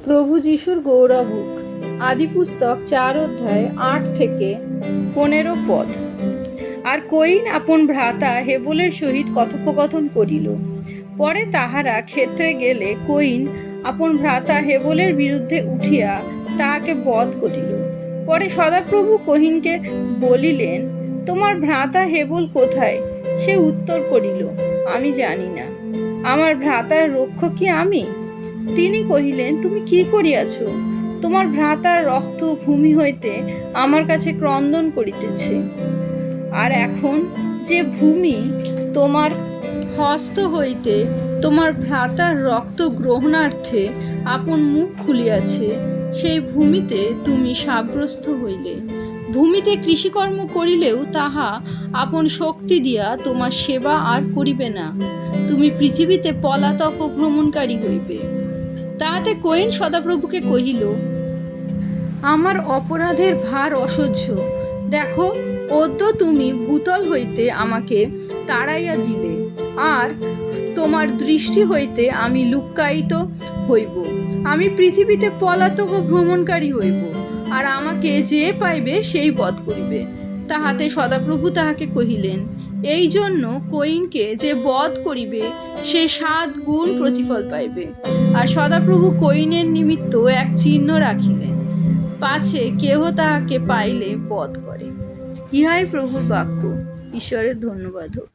প্রভু যিশুর গৌরবুক আদি পুস্তক 4 অধ্যায় 8 থেকে 15 পদ। আর কয়িন আপন ভ্রাতা হেবেলের সহিত কথোপকথন করিল। পরে তাহারা ক্ষেত্রে গেলে কয়িন আপন ভ্রাতা হেবেলের বিরুদ্ধে উঠিয়া তাহাকে বধ করিল। পরে সদাপ্রভু কয়িনকে বলিলেন, তোমার ভ্রাতা হেবেল কোথায়? সে উত্তর করিল, আমি জানি না। আমার ভ্রাতার রক্ষক কি আমি? তিনি কহিলেন, তুমি কি করিয়াছ? তোমার ভ্রাতার রক্ত ভূমি হইতে আমার কাছে ক্রন্দন করিতেছে। আর এখন যে ভূমি তোমার হস্ত হইতে তোমার ভ্রাতার রক্ত গ্রহণার্থে আপন মুখ খুলিয়াছে, সেই ভূমিতে তুমি শাপগ্রস্ত হইলে। ভূমিতে কৃষিকর্ম করিলেও তাহা আপন শক্তি দিয়া তোমার সেবা আর করিবে না। তুমি পৃথিবীতে পলাতক ও ভ্রমণকারী হইবে। তাহাতে কয়িন সদাপ্রভুকে কহিল, আমার অপরাধের ভার অসহ্য। দেখো, অদ্য তুমি ভূতল হইতে আমাকে তাড়াইয়া দিলে, আর তোমার দৃষ্টি হইতে আমি লুক্কায়িত হইব। আমি পৃথিবীতে পলাতক ও ভ্রমণকারী হইব, আর আমাকে যে পাইবে সেই বধ করিবে। তাহাতে সদাপ্রভু তাহাকে কহিলেন, এই জন্য কয়িনকে যে বধ করিবে সে 7 গুণ প্রতিফল পাইবে। আর সদাপ্রভু কয়িনের নিমিত্ত এক চিহ্ন রাখিলেন, পাছে কেহ তাহাকে পাইলে বধ করে। ইহাই প্রভুর বাক্য। ঈশ্বরের ধন্যবাদ হোক।